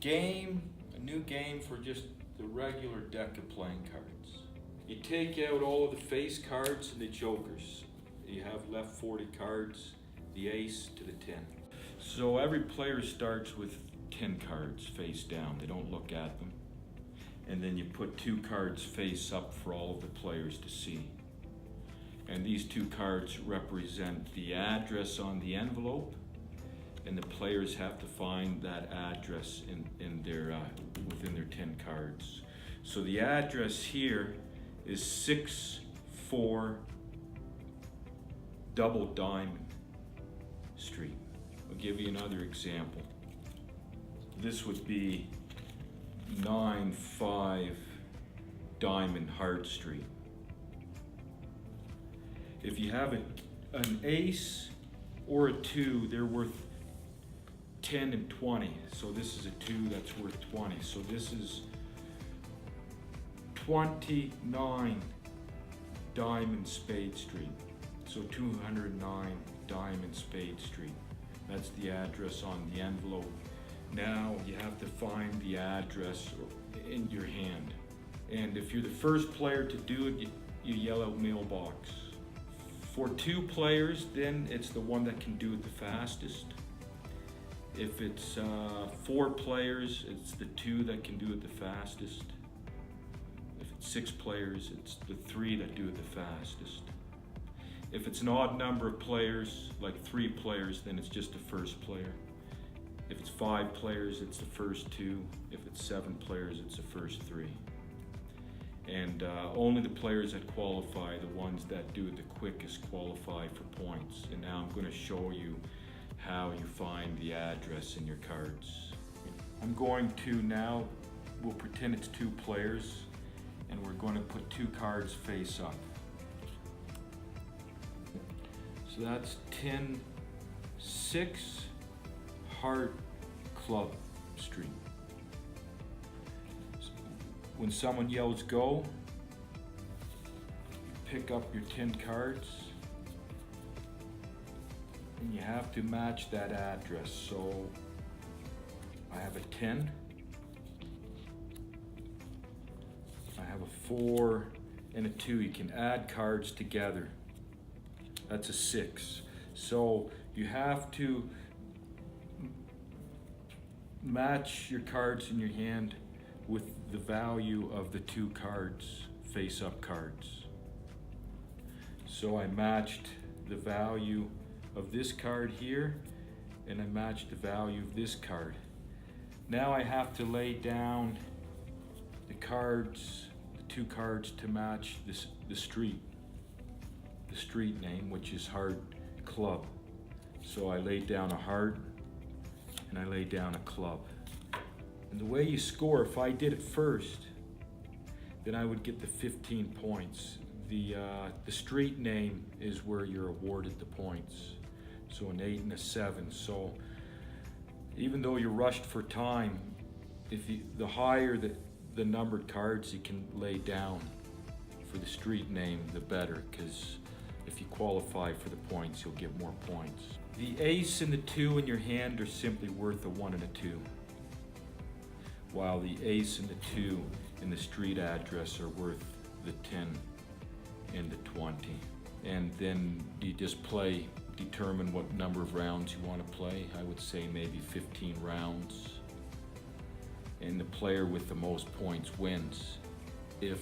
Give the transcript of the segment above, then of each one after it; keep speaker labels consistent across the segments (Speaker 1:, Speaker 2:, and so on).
Speaker 1: A new game for just the regular deck of playing cards. You take out all of the face cards and the jokers. You have left 40 cards, the ace to the 10. So every player starts with 10 cards face down. They don't look at them. And then you put 2 cards face up for all of the players to see. And these 2 cards represent the address on the envelope, and the players have to find that address in their within their 10 cards. So the address here is 6-4 Double Diamond Street. I'll give you another example. This would be 9-5 Diamond Heart Street. If you have an ace or a 2, they're worth 10 and 20. So this is a 2 that's worth 20. So this is 29 Diamond Spade Street. So 209 Diamond Spade Street. That's the address on the envelope. Now you have to find the address in your hand. And if you're the first player to do it, you yell out Mailbox. For 2 players, then it's the one that can do it the fastest. If it's 4 players, it's the 2 that can do it the fastest. If it's 6 players, it's the 3 that do it the fastest. If it's an odd number of players, like 3 players, then it's just the first player. If it's 5 players, it's the first 2. If it's 7 players, it's the first 3. And only the players that qualify, the ones that do it the quickest, qualify for points. And now I'm going to show you how you find the address in your cards. I'm going to now, we'll pretend it's 2 players, and we're going to put 2 cards face up. So that's 10-6 Heart Club Street. When someone yells go, pick up your 10 cards and you have to match that address. So I have a 10, I have a 4 and a 2. You can add cards together. That's a 6. So you have to match your cards in your hand with the value of the 2 cards, face-up cards. So I matched the value of this card here, and I matched the value of this card. Now I have to lay down the cards, the 2 cards to match the street name, which is Heart Club. So I laid down a heart, and I laid down a club. And the way you score, if I did it first, then I would get the 15 points. The street name is where you're awarded the points. So an 8 and a 7. So even though you're rushed for time, the higher the numbered cards you can lay down for the street name, the better, because if you qualify for the points, you'll get more points. The ace and the 2 in your hand are simply worth a 1 and a 2. While the ace and the 2 in the street address are worth the 10 and the 20. And then you just determine what number of rounds you want to play. I would say maybe 15 rounds. And the player with the most points wins. If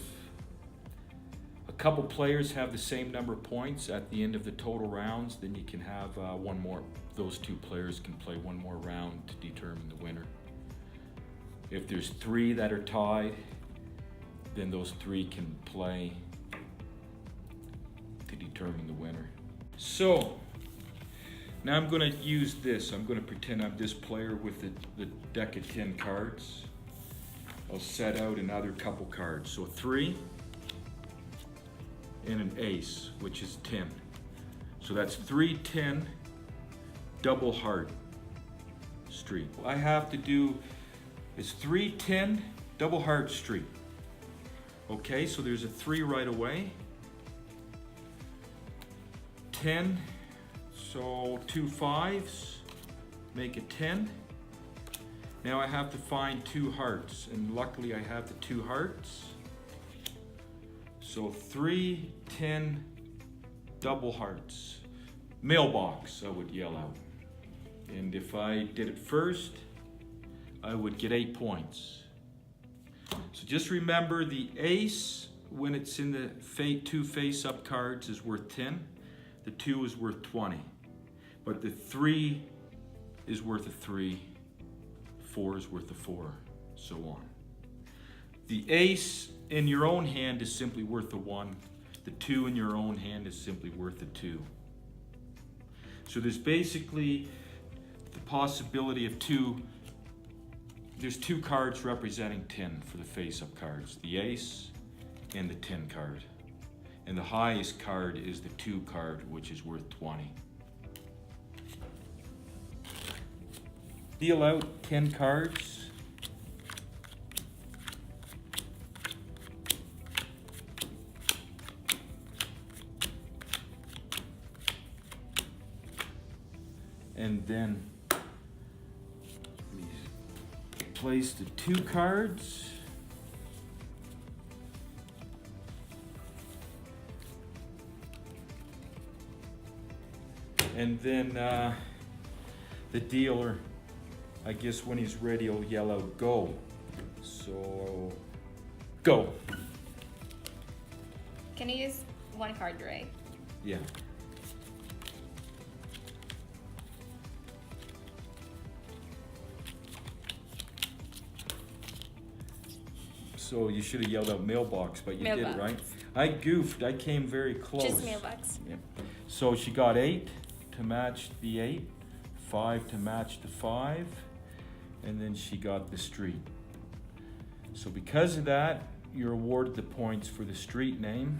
Speaker 1: a couple players have the same number of points at the end of the total rounds, then you can have one more. Those 2 players can play one more round to determine the winner. If there's 3 that are tied, then those 3 can play to determine the winner. So now I'm going to use this. I'm going to pretend I'm this player with the deck of 10 cards. I'll set out another couple cards. So 3 and an ace, which is 10. So that's 3-10 Double Heart Street. What I have to do is 3-10 Double Heart Street. Okay, so there's a 3 right away. 10, so 2 5s, make it 10. Now I have to find 2 hearts, and luckily I have the 2 hearts. So 3, 10, double hearts. Mailbox, I would yell out. And if I did it first, I would get 8 points. So just remember the ace, when it's in the 2 face-up cards, is worth 10. The 2 is worth 20. But the 3 is worth a 3. 4 is worth a 4, so on. The ace in your own hand is simply worth a 1. The 2 in your own hand is simply worth a 2. So there's basically the possibility of there's 2 cards representing 10 for the face-up cards, the ace and the 10 card. And the highest card is the 2 card, which is worth 20. Deal out 10 cards. And then we place the 2 cards. And then the dealer, I guess when he's ready, he'll yell out, go. So, go.
Speaker 2: Can you use 1 card, right?
Speaker 1: Yeah. So you should have yelled out mailbox, but you did it, right? I goofed. I came very close.
Speaker 2: Just mailbox.
Speaker 1: Yeah. So she got 8 to match the 8, 5 to match the 5, and then she got the street. So because of that, you're awarded the points for the street name.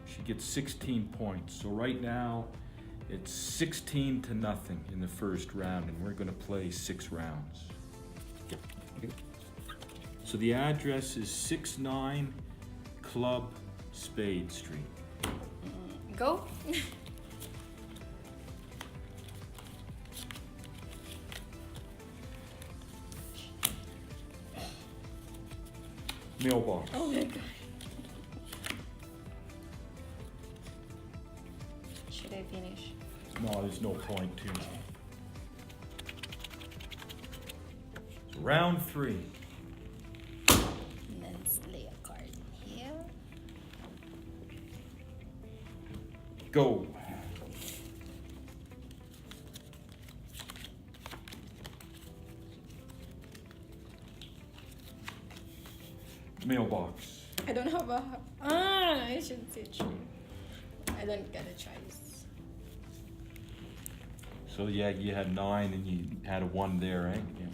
Speaker 1: She gets 16 points. So right now, it's 16 to nothing in the first round, and we're going to play 6 rounds. So the address is 69 Club Spade Street.
Speaker 2: Go.
Speaker 1: Mailbox.
Speaker 2: Oh my god. Should I finish?
Speaker 1: No, there's no point to. So round 3.
Speaker 2: Let's lay a card here.
Speaker 1: Go. Mailbox.
Speaker 2: I don't have a. I should say true. I don't get a choice.
Speaker 1: So yeah, you had 9 and you had a 1 there, right? Yeah.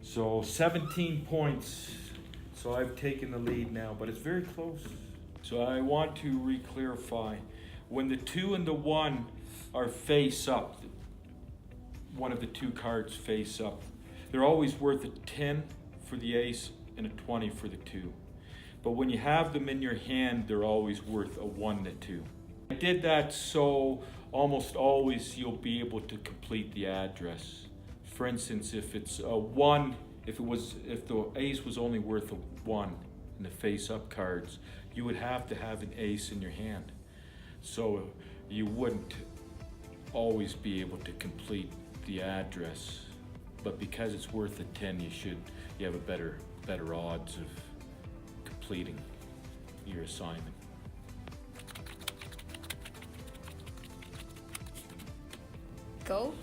Speaker 1: So 17 points. So I've taken the lead now, but it's very close. So I want to re-clarify. When the 2 and the 1 are face up, one of the 2 cards face up, they're always worth a 10 for the ace and a 20 for the 2. But when you have them in your hand, they're always worth a 1 to 2. I did that so almost always you'll be able to complete the address. For instance, if it's a 1, if the ace was only worth a 1 in the face-up cards, you would have to have an ace in your hand. So you wouldn't always be able to complete the address. But because it's worth a 10, you have a better odds of completing your assignment.
Speaker 2: Go.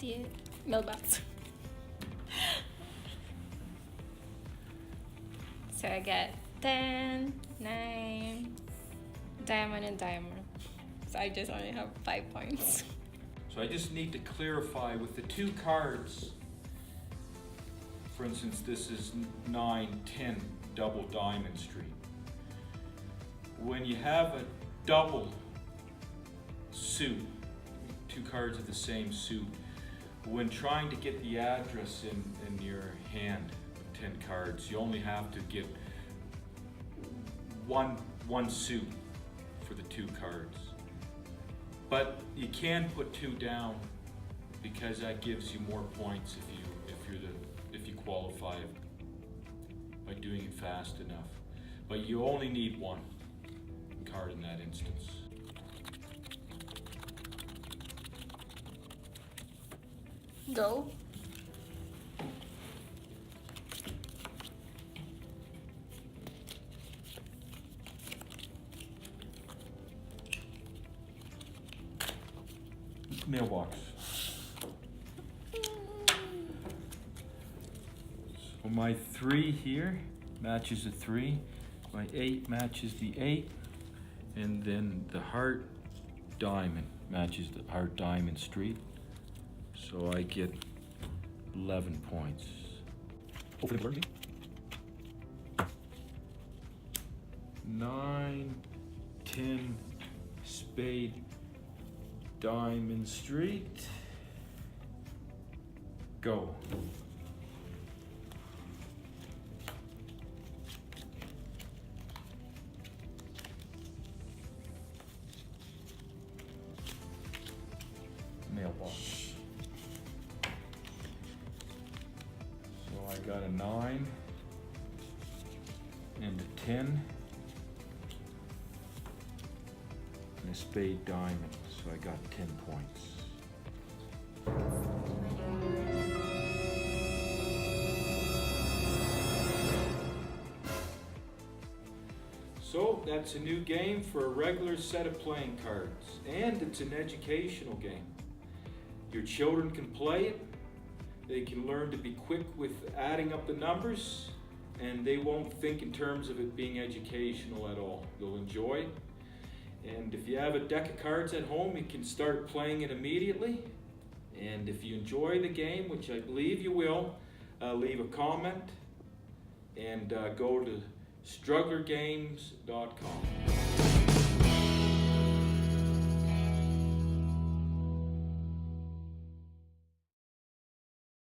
Speaker 2: The mailbox. So I get 10, 9, diamond and diamond. So I just only have 5 points.
Speaker 1: So I just need to clarify with the 2 cards. For instance, this is 9, 10 double diamond street. when you have a double suit, two cards of the same suit, when trying to get the address in your hand, 10 cards, you only have to get one suit for the two cards. But you can put two down because that gives you more points if you qualify by doing it fast enough. But you only need one card in that instance.
Speaker 2: Go.
Speaker 1: Mailbox. So my 3 here matches the 3. My 8 matches the 8. And then the heart diamond matches the heart diamond street. So I get 11 points. Hopefully learning. 9, 10, spade, diamond street. Go. Mailbox. So I got a 9 and a 10 and a spade diamond. So I got 10 points. So that's a new game for a regular set of playing cards, and it's an educational game. Your children can play it, they can learn to be quick with adding up the numbers, and they won't think in terms of it being educational at all. They'll enjoy it. And if you have a deck of cards at home, you can start playing it immediately. And if you enjoy the game, which I believe you will, leave a comment and go to strugglergames.com.